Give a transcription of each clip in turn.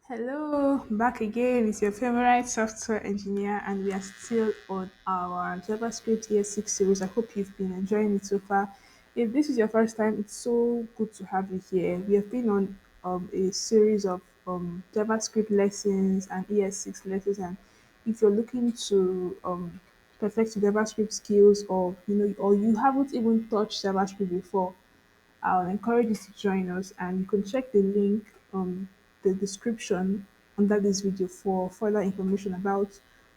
Hello, back again. It's your favorite software engineer, and we are still on our JavaScript ES6 series. I hope you've been enjoying it so far. If this is your first time, it's so good to have you here. We have been on a series of JavaScript lessons and ES6 lessons, and if you're looking to perfect your JavaScript skills, or or you haven't even touched JavaScript before, I'll encourage you to join us, and you can check the link the description under this video for further information about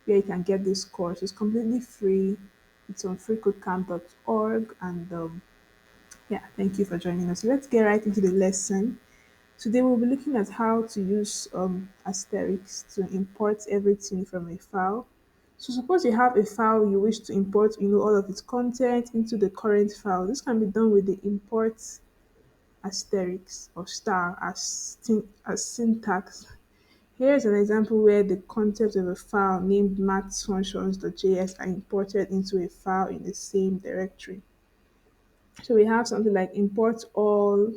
where you can get this course. It's completely free. It's on freecodecamp.org, and yeah, thank you for joining us. Let's get right into the lesson. Today we'll be looking at how to use asterisks to import everything from a file. So suppose you have a file you wish to import, all of its content into the current file. This can be done with the import asterisk or star as syntax. Here's an example where the contents of a file named mathsfunctions.js are imported into a file in the same directory. So we have something like import all.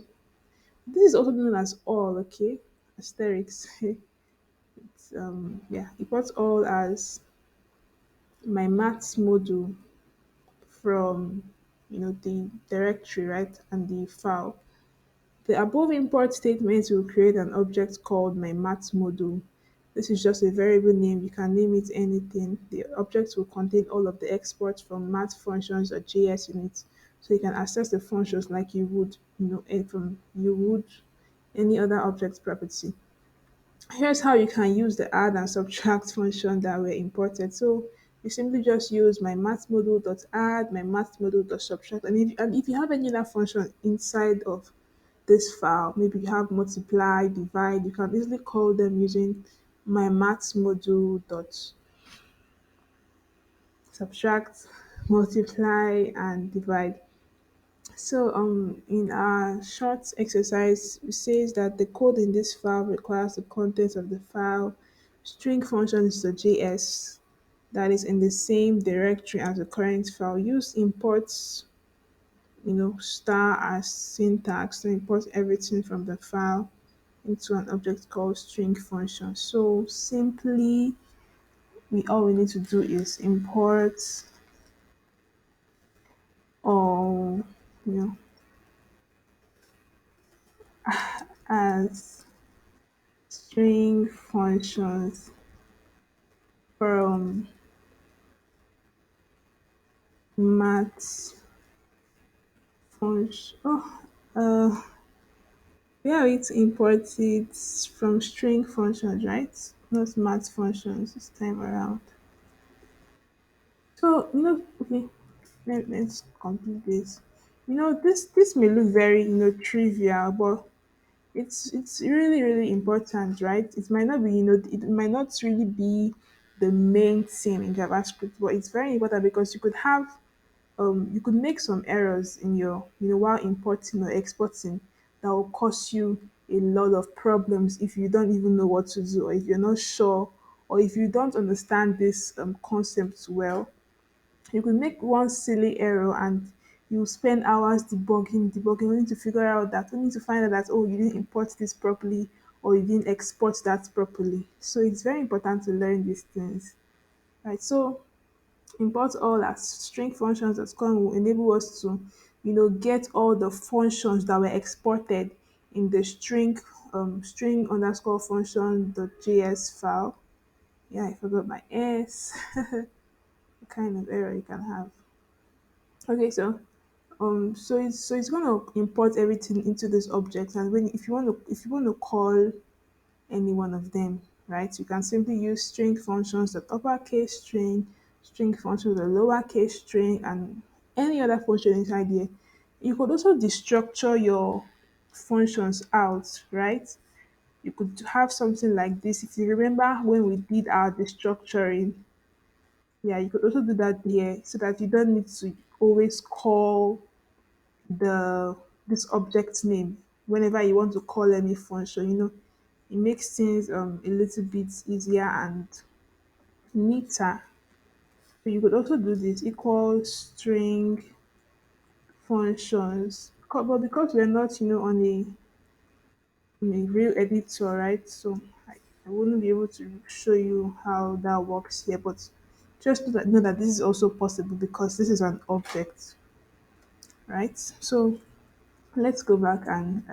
This is also known as all, okay? Asterisk. Yeah, import all as my maths module from the directory, right? And the file. The above import statement will create an object called my maths module. This is just a variable name. You can name it anything. The object will contain all of the exports from math functions or JS units. So you can access the functions like you would, from you would any other object property. Here's how you can use the add and subtract function that were imported. So you simply just use my math module.add, my math module.subtract, and if you have any other function inside of this file, maybe you have multiply, divide, you can easily call them using my maths module dot subtract, multiply, and divide. So in our short exercise, it says that the code in this file requires the contents of the file, string functions to JS that is in the same directory as the current file. Use imports, star as syntax to import everything from the file into an object called string function. So simply, all we need to do is import all, you know, as string functions from math function. We have it import it from string functions, right? Not math functions this time around. So okay, let's complete this. This may look very trivial, but it's really important, right? It might not be it might not really be the main thing in JavaScript, but it's very important because you could make some errors in your while importing or exporting that will cause you a lot of problems if you don't even know what to do, or if you're not sure, or if you don't understand this concept well. You could make one silly error and you spend hours debugging, only to figure out that, only to find out that, oh, you didn't import this properly, or you didn't export that properly. So it's very important to learn these things, right? So import all as string functions.com will enable us to, get all the functions that were exported in the string underscore function.js file. Yeah, I forgot my S. What kind of error you can have. Okay, so it's gonna import everything into this object, and when if you want to call any one of them, right, you can simply use string functions, the uppercase string functions, the lowercase string, and any other function inside here. You could also destructure your functions out, right? You could have something like this. If you remember when we did our destructuring, yeah, you could also do that here so that you don't need to always call the this object name whenever you want to call any function. It makes things a little bit easier and neater. So you could also do this equal string functions, but because we're not on a real editor, right? So I wouldn't be able to show you how that works here, but just know that this is also possible because this is an object, right? So let's go back and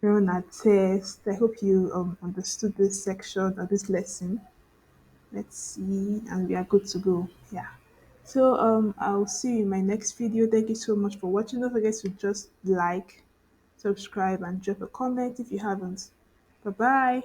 run our test. I hope you understood this section or this lesson. Let's see, and we are good to go. Yeah. So I'll see you in my next video. Thank you so much for watching. Don't forget to just like, subscribe, and drop a comment if you haven't. Bye bye.